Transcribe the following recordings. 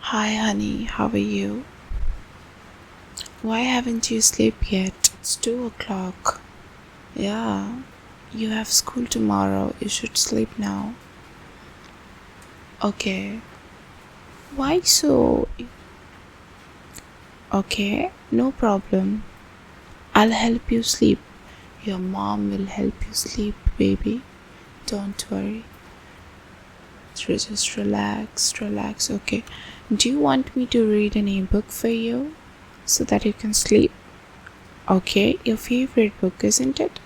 Hi, honey, how are you? Why haven't you slept yet? It's 2 o'clock. Yeah, you have school tomorrow. You should sleep now. Okay. Why so? Okay, no problem. I'll help you sleep. Your mom will help you sleep, baby. Don't worry. Just relax. Okay. Do you want me to read any book for you so that you can sleep? Okay, your favorite book, isn't it?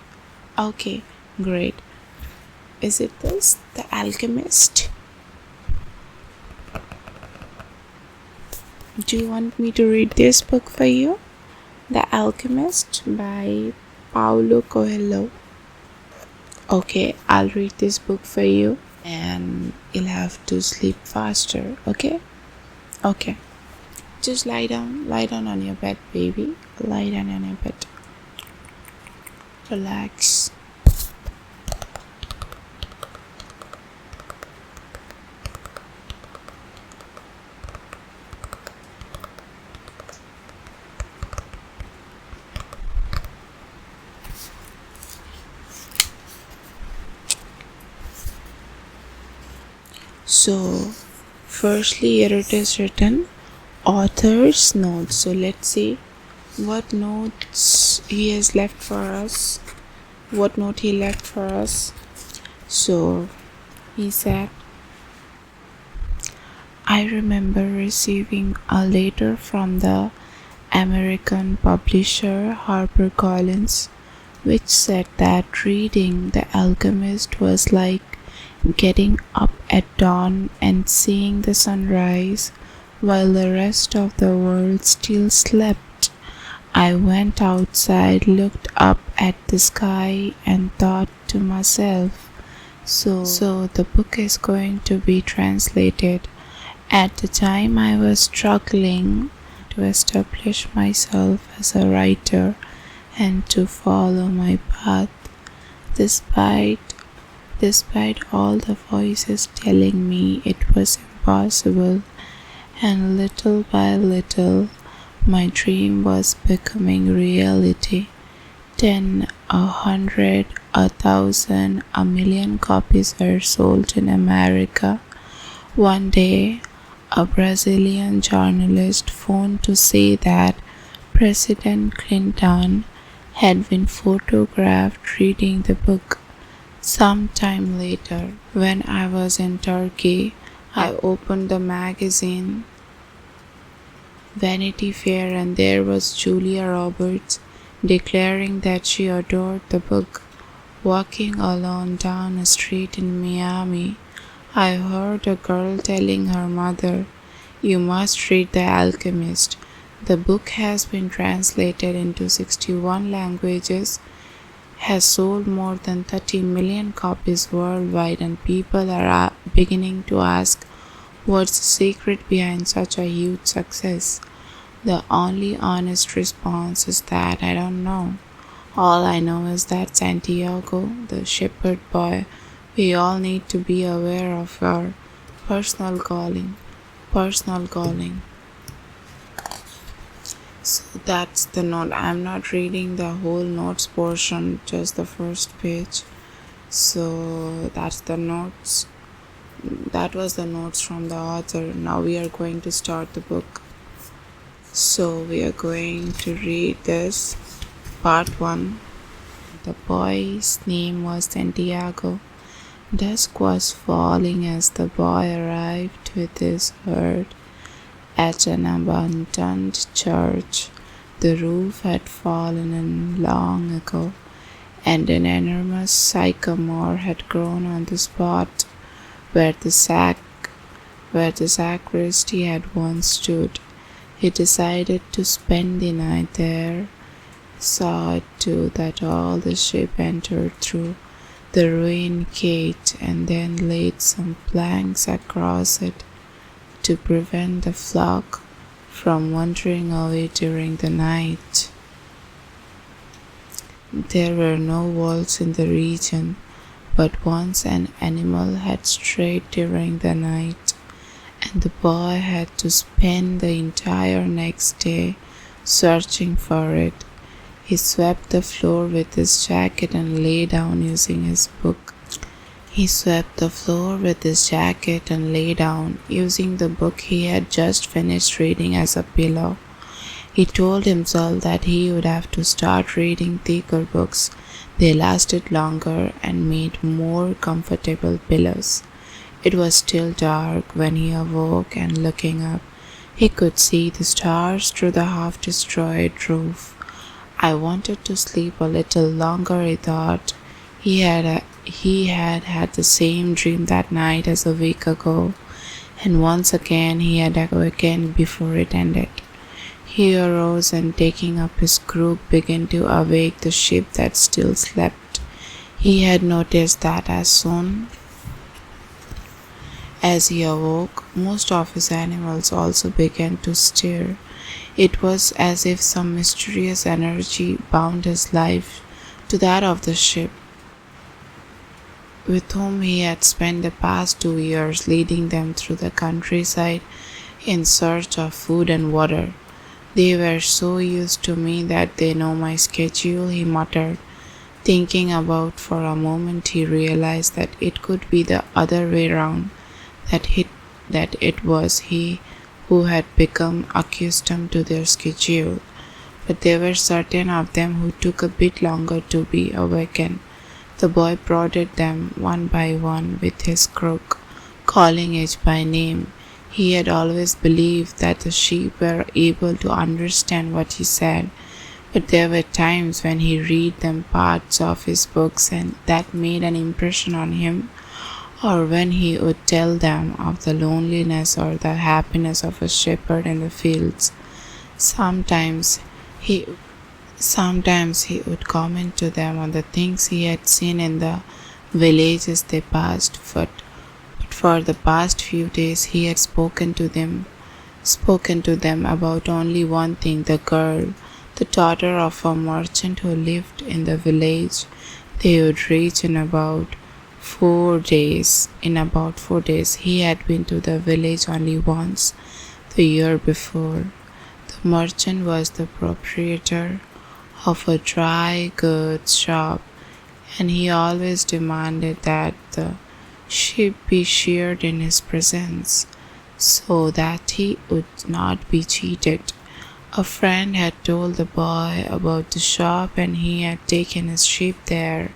Okay, great. Is it this? The Alchemist? Do you want me to read this book for you? The Alchemist by Paulo Coelho. Okay, I'll read this book for you and you'll have to sleep faster, okay? Okay. Just lie down on your bed, baby. Lie down on your bed. Relax. So, firstly, here it is written author's notes. So, let's see what notes he has left for us. What note he left for us. So, he said, I remember receiving a letter from the American publisher HarperCollins, which said that reading The Alchemist was like getting up at dawn and seeing the sunrise while the rest of the world still slept. I went outside, looked up at the sky, and thought to myself, so the book is going to be translated. At the time, I was struggling to establish myself as a writer and to follow my path, despite all the voices telling me it was impossible. And little by little, my dream was becoming reality. 10, 100, 1,000, a million copies were sold in America. One day, a Brazilian journalist phoned to say that President Clinton had been photographed reading the book. Some time later, when I was in Turkey, I opened the magazine Vanity Fair and there was Julia Roberts declaring that she adored the book. Walking alone down a street in Miami, I heard a girl telling her mother, "You must read The Alchemist. The book has been translated into 61 languages, has sold more than 30 million copies worldwide, and people are beginning to ask what's the secret behind such a huge success." The only honest response is that I don't know. All I know is that Santiago, the shepherd boy, we all need to be aware of our personal calling. So that's the note. I'm not reading the whole notes portion, just the first page. So that's the notes. That was the notes from the author. Now we are going to start the book. So we are going to read this part 1. The boy's name was Santiago. Dusk was falling as the boy arrived with his herd at an abandoned church. The roof had fallen in long ago, and an enormous sycamore had grown on the spot where the sacristy had once stood. He decided to spend the night there, saw to that all the sheep entered through the ruined gate, and then laid some planks across it to prevent the flock from wandering away during the night. There were no wolves in the region, but once an animal had strayed during the night, and the boy had to spend the entire next day searching for it. He swept the floor with his jacket and lay down using his book. He swept the floor with his jacket and lay down, using the book he had just finished reading as a pillow. He told himself that he would have to start reading thicker books. They lasted longer and made more comfortable pillows. It was still dark when he awoke, and looking up, he could see the stars through the half-destroyed roof. I wanted to sleep a little longer, he thought. He had had the same dream that night as a week ago, and once again he had awakened before it ended. He arose and taking up his crook began to awake the sheep that still slept. He had noticed that as soon as he awoke, most of his animals also began to stir. It was as if some mysterious energy bound his life to that of the sheep, with whom he had spent the past 2 years leading them through the countryside in search of food and water. They were so used to me that they know my schedule, he muttered. Thinking about for a moment, he realized that it could be the other way round, that it was he who had become accustomed to their schedule. But there were certain of them who took a bit longer to be awakened. The boy prodded them one by one with his crook, calling each by name. He had always believed that the sheep were able to understand what he said, but there were times when he read them parts of his books and that made an impression on him, or when he would tell them of the loneliness or the happiness of a shepherd in the fields. Sometimes he Sometimes he would comment to them on the things he had seen in the villages they passed, but for the past few days he had spoken to them about only one thing, the girl, the daughter of a merchant who lived in the village. They would reach in about 4 days. In about 4 days, he had been to the village only once, the year before. The merchant was the proprietor of a dry goods shop, and he always demanded that the sheep be sheared in his presence, so that he would not be cheated. A friend had told the boy about the shop and he had taken his sheep there.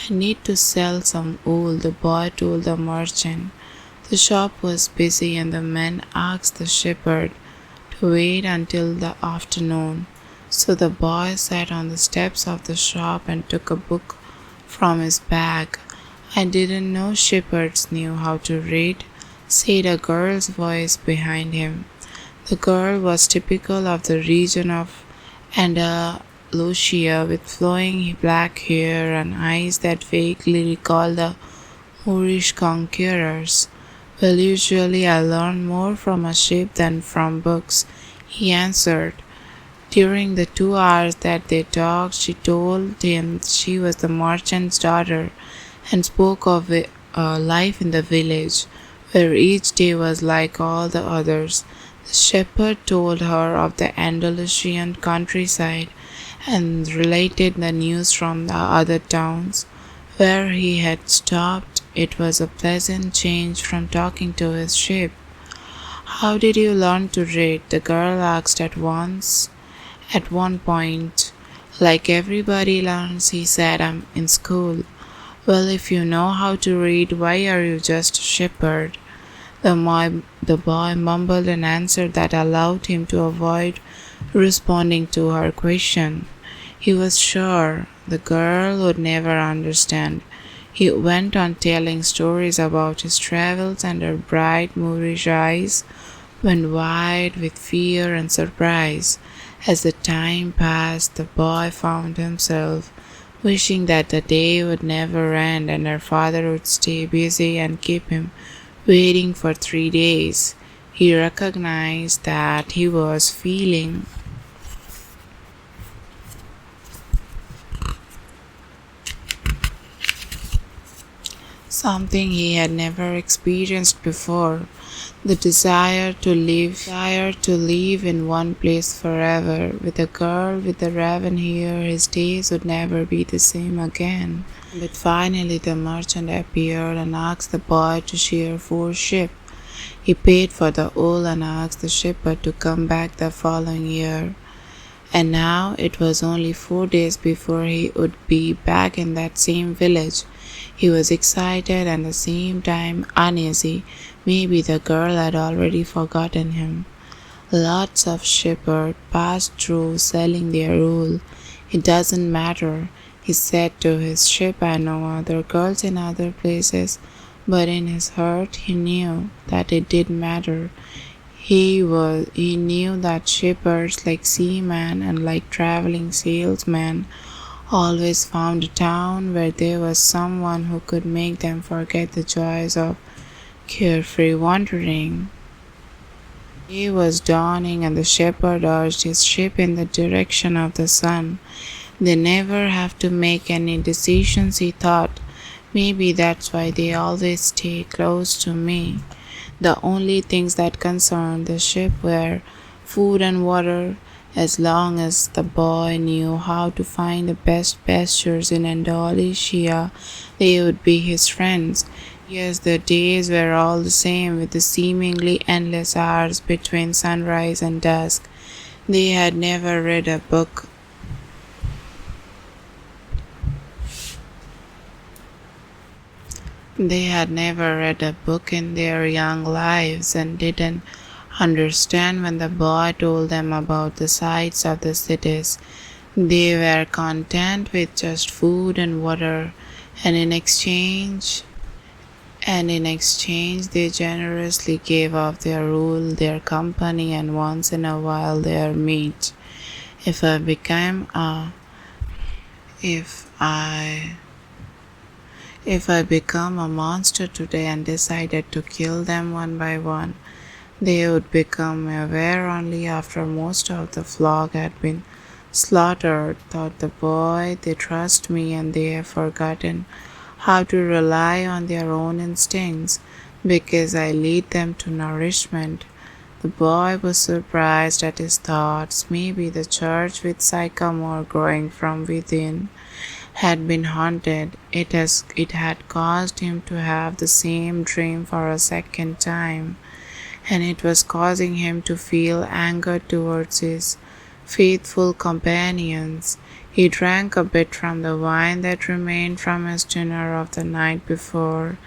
I need to sell some wool, the boy told the merchant. The shop was busy and the men asked the shepherd to wait until the afternoon. So the boy sat on the steps of the shop and took a book from his bag. I didn't know shepherds knew how to read, said a girl's voice behind him. The girl was typical of the region of Andalusia, with flowing black hair and eyes that vaguely recalled the Moorish conquerors. Well, usually I learn more from a sheep than from books, he answered. During the 2 hours that they talked, she told him she was the merchant's daughter and spoke of life in the village, where each day was like all the others. The shepherd told her of the Andalusian countryside and related the news from the other towns where he had stopped. It was a pleasant change from talking to his sheep. How did you learn to read? The girl asked at one point. Like everybody learns, he said, I'm in school. Well, if you know how to read, why are you just a shepherd? The boy mumbled an answer that allowed him to avoid responding to her question. He was sure the girl would never understand. He went on telling stories about his travels, and her bright Moorish eyes went wide with fear and surprise. As the time passed, the boy found himself wishing that the day would never end and her father would stay busy and keep him waiting for 3 days. He recognized that he was feeling something he had never experienced before. The desire to live in one place forever. With a girl with a raven here, his days would never be the same again. But finally the merchant appeared and asked the boy to share 4 sheep. He paid for the wool and asked the shepherd to come back the following year. And now it was only 4 days before he would be back in that same village. He was excited and at the same time uneasy. Maybe the girl had already forgotten him. Lots of shepherds passed through selling their wool. It doesn't matter, he said to his sheep. I know other girls in other places. But in his heart he knew that it did matter. He knew that shepherds, like seamen and like traveling salesmen, always found a town where there was someone who could make them forget the joys of carefree wandering. Day was dawning and the shepherd urged his sheep in the direction of the sun. They never have to make any decisions, he thought. Maybe that's why they always stay close to me. The only things that concerned the sheep were food and water. As long as the boy knew how to find the best pastures in Andalusia, they would be his friends. Yes, the days were all the same, with the seemingly endless hours between sunrise and dusk. They had never read a book. They had never read a book in their young lives and didn't understand when the boy told them about the sights of the cities. They were content with just food and water, and in exchange they generously gave up their rule, their company, and once in a while their meat. If I became a if I If I become a monster today and decided to kill them one by one, they would become aware only after most of the flock had been slaughtered, thought the boy. They trust me and they have forgotten how to rely on their own instincts because I lead them to nourishment. The boy was surprised at his thoughts. Maybe the church with sycamore growing from within had been haunted. It had caused him to have the same dream for a second time, and it was causing him to feel anger towards his faithful companions. He drank a bit from the wine that remained from his dinner of the night before.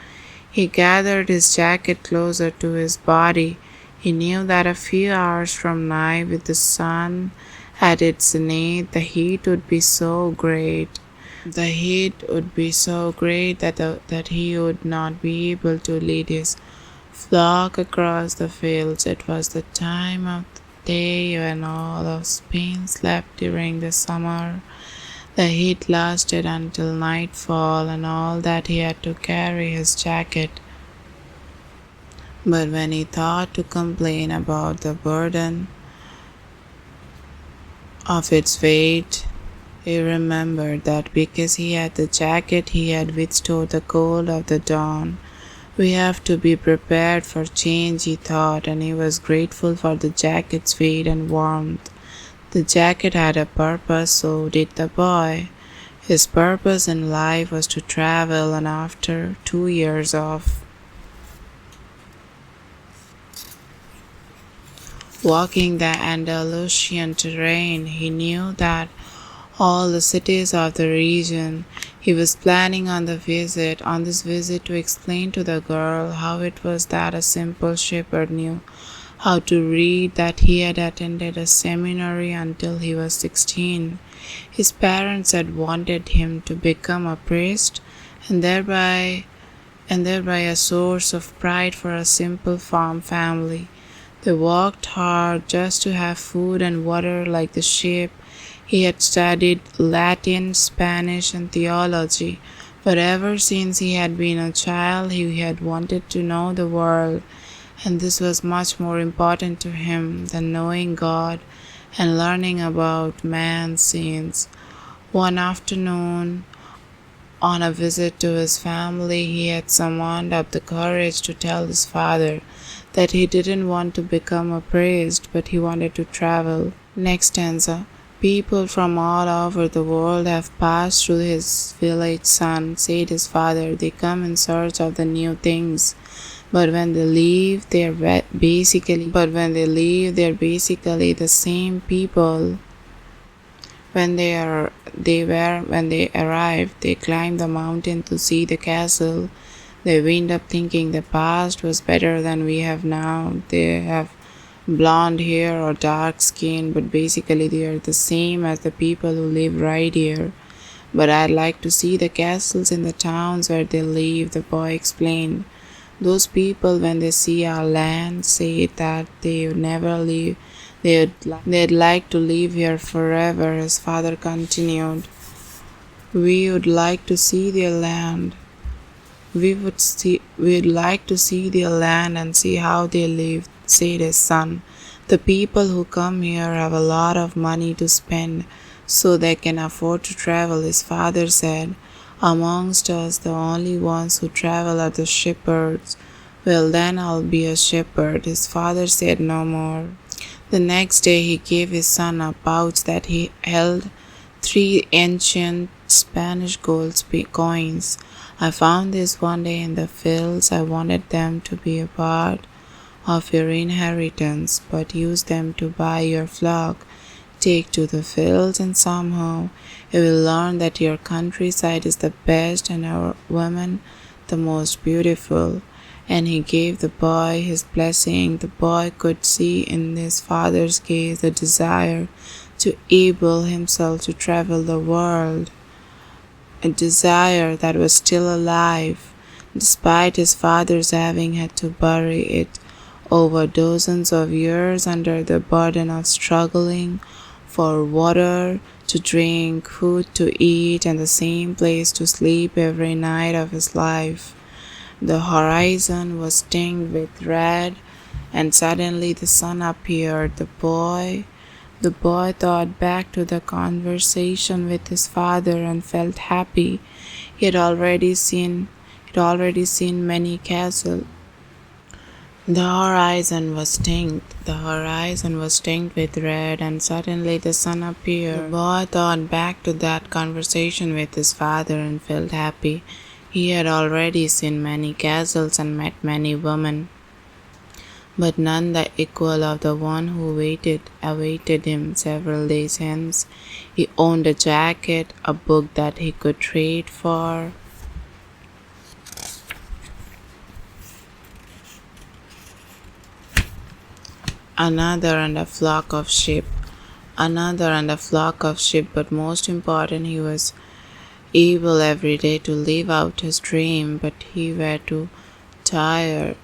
He gathered his jacket closer to his body. He knew that a few hours from now, with the sun at its zenith, the heat would be so great. That he would not be able to lead his flock across the fields. It was the time of the day when all of Spain slept during the summer. The heat lasted until nightfall, and all that he had to carry his jacket. But when he thought to complain about the burden of its weight, he remembered that because he had the jacket, he had withstood the cold of the dawn. We have to be prepared for change, he thought, and he was grateful for the jacket's weight and warmth. The jacket had a purpose, so did the boy. His purpose in life was to travel, and after 2 years of walking the Andalusian terrain, he knew that all the cities of the region. He was planning on this visit to explain to the girl how it was that a simple shepherd knew how to read, that he had attended a seminary until he was 16. His parents had wanted him to become a priest and thereby a source of pride for a simple farm family. They worked hard just to have food and water like the sheep. He had studied Latin, Spanish, and theology, but ever since he had been a child, he had wanted to know the world, and this was much more important to him than knowing God and learning about man's sins. One afternoon, On a visit to his family, he had summoned up the courage to tell his father that he didn't want to become a priest, but he wanted to travel. Next stanza. People from all over the world have passed through his village, son, said his father. They come in search of the new things. But when they leave, they're basically the same people when they arrived. They climbed the mountain to see the castle. They wind up thinking the past was better than we have now. They have blonde hair or dark skin, but basically they are the same as the people who live right here. But I'd like to see the castles in the towns where they live, the boy explained. Those people, when they see our land, say that they would never leave. They'd like to live here forever, his father continued. We would like to see their land. We'd like to see their land and see how they live, said his son. The people who come here have a lot of money to spend, so they can afford to travel, his father said. Amongst us, the only ones who travel are the shepherds. Well, then I'll be a shepherd, his father said no more. The next day he gave his son a pouch that he held 3 ancient Spanish gold coins. I found this one day in the fields. I wanted them to be a part of your inheritance, but use them to buy your flock. Take to the fields, and somehow you will learn that your countryside is the best and our women the most beautiful. And he gave the boy his blessing. The boy could see in his father's gaze the desire to able himself to travel the world, a desire that was still alive, despite his father's having had to bury it over dozens of years under the burden of struggling for water to drink, food to eat, and the same place to sleep every night of his life. The horizon was tinged with red, and suddenly the sun appeared. The boy thought back to the conversation with his father and felt happy. He had already seen many castles. The horizon was tinged with red, and suddenly the sun appeared. The boy thought back to that conversation with his father and felt happy. He had already seen many castles and met many women, but none the equal of the one who awaited him several days hence. He owned a jacket, a book that he could trade for, another and a flock of sheep, but most important, he was able every day to live out his dream. But he were too tired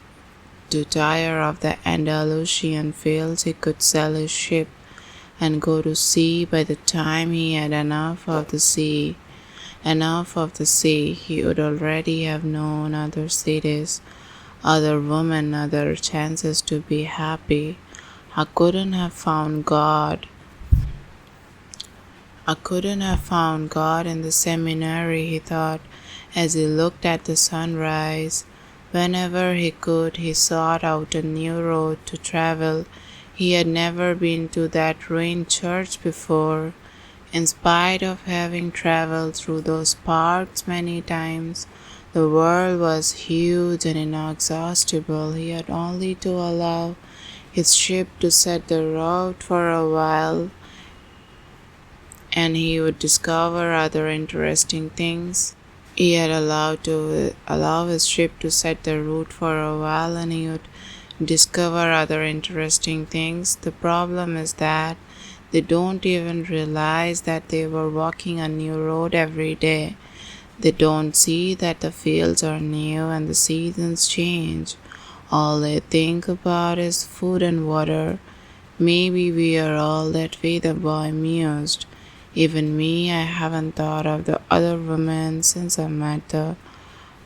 of the Andalusian fields. He could sell his ship and go to sea. By the time he had enough of the sea, he would already have known other cities, other women, other chances to be happy. I couldn't have found God in the seminary, he thought, as he looked at the sunrise. Whenever he could, he sought out a new road to travel. He had never been to that ruined church before. In spite of having traveled through those parts many times, the world was huge and inexhaustible. He had only to allow his ship to set the route for a while, and he would discover other interesting things. He had allow his ship to set the route for a while, and he would discover other interesting things. The problem is that they don't even realize that they were walking a new road every day. They don't see that the fields are new and the seasons change. All they think about is food and water. Maybe we are all that way, the boy mused. Even me, I haven't thought of the other women since I met the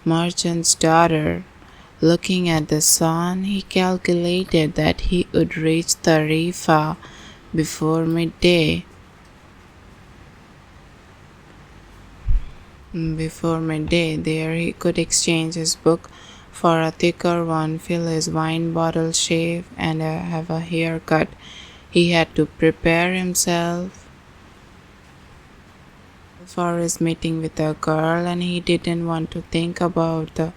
merchant's daughter. Looking at the sun, he calculated that he would reach Tarifa before midday. Before midday, there he could exchange his book for a thicker one, fill his wine bottle, shave, and have a haircut. He had to prepare himself for his meeting with a girl, and he didn't want to think about the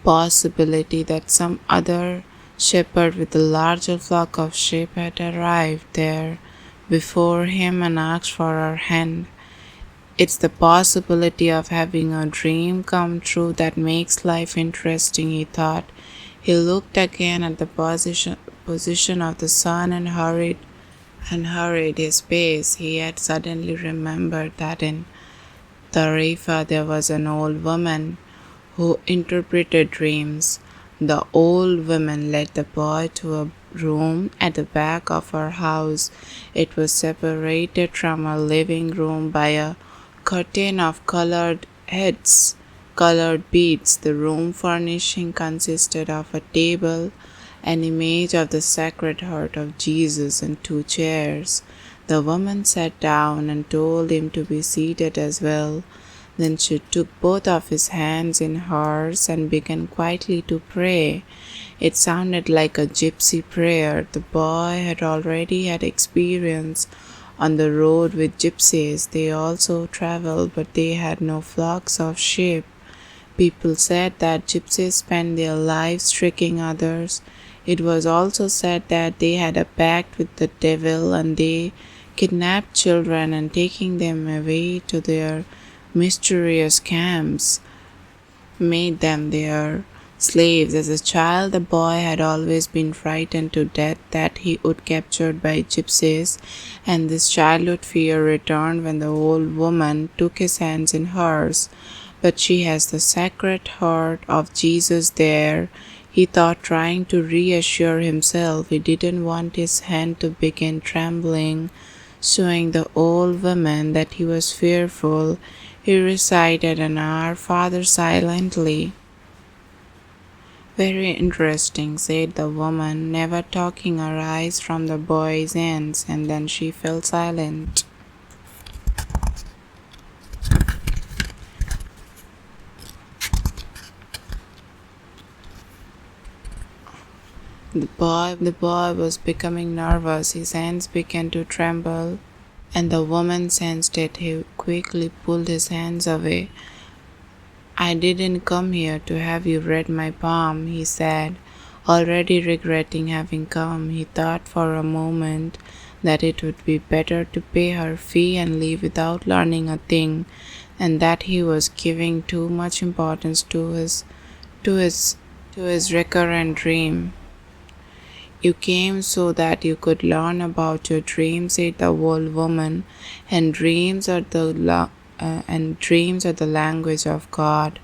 possibility that some other shepherd with a larger flock of sheep had arrived there before him and asked for her hand. It's the possibility of having a dream come true that makes life interesting, he thought. He looked again at the position of the sun and hurried his pace. He had suddenly remembered that in Tarifa there was an old woman who interpreted dreams. The old woman led the boy to a room at the back of her house. It was separated from her living room by a curtain of colored heads, colored beads. The room furnishing consisted of a table, an image of the Sacred Heart of Jesus, and two chairs. The woman sat down and told him to be seated as well. Then she took both of his hands in hers and began quietly to pray. It sounded like a gypsy prayer. The boy had already had experience on the road with gypsies. They also traveled, but they had no flocks of sheep. People said that gypsies spent their lives tricking others. It was also said that they had a pact with the devil and they kidnapped children and taking them away to their mysterious camps made them their slaves. As a child, the boy had always been frightened to death that he would be captured by gypsies, and this childhood fear returned when the old woman took his hands in hers. But she has the Sacred Heart of Jesus there, he thought, trying to reassure himself. He didn't want his hand to begin trembling, showing the old woman that he was fearful. He recited an Our Father silently. Very interesting, said the woman, never taking her eyes from the boy's hands, and then she fell silent. The boy was becoming nervous. His hands began to tremble, and the woman sensed it. He quickly pulled his hands away. I didn't come here to have you read my palm, he said, already regretting having come. He thought for a moment that it would be better to pay her fee and leave without learning a thing, and that he was giving too much importance to his recurrent dream. You came so that you could learn about your dreams, said the old woman, and dreams are the language of God.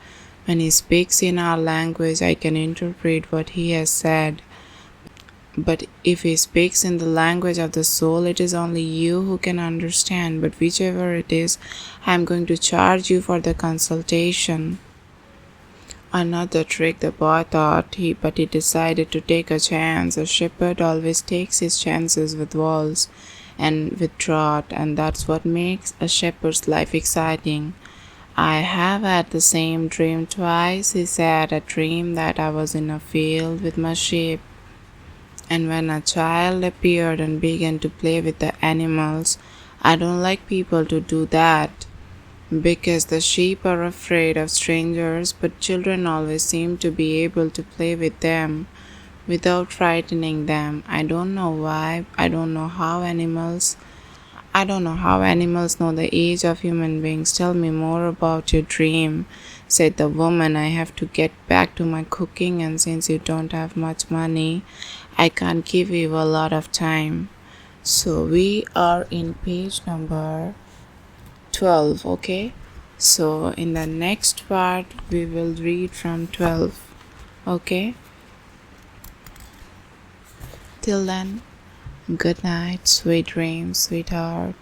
When He speaks in our language, I can interpret what He has said. But if He speaks in the language of the soul, it is only you who can understand. But whichever it is, I am going to charge you for the consultation. Another trick, the boy thought, but he decided to take a chance. A shepherd always takes his chances with walls and with drought, and that's what makes a shepherd's life exciting. I have had the same dream twice, he said, a dream that I was in a field with my sheep, and when a child appeared and began to play with the animals. I don't like people to do that, because the sheep are afraid of strangers, but children always seem to be able to play with them without frightening them. I don't know why. I don't know how animals know the age of human beings. Tell me more about your dream, said the woman. I have to get back to my cooking, and since you don't have much money, I can't give you a lot of time. So we are in page number 12, okay? So in the next part we will read from 12, okay? Till then, good night, sweet dreams, sweetheart.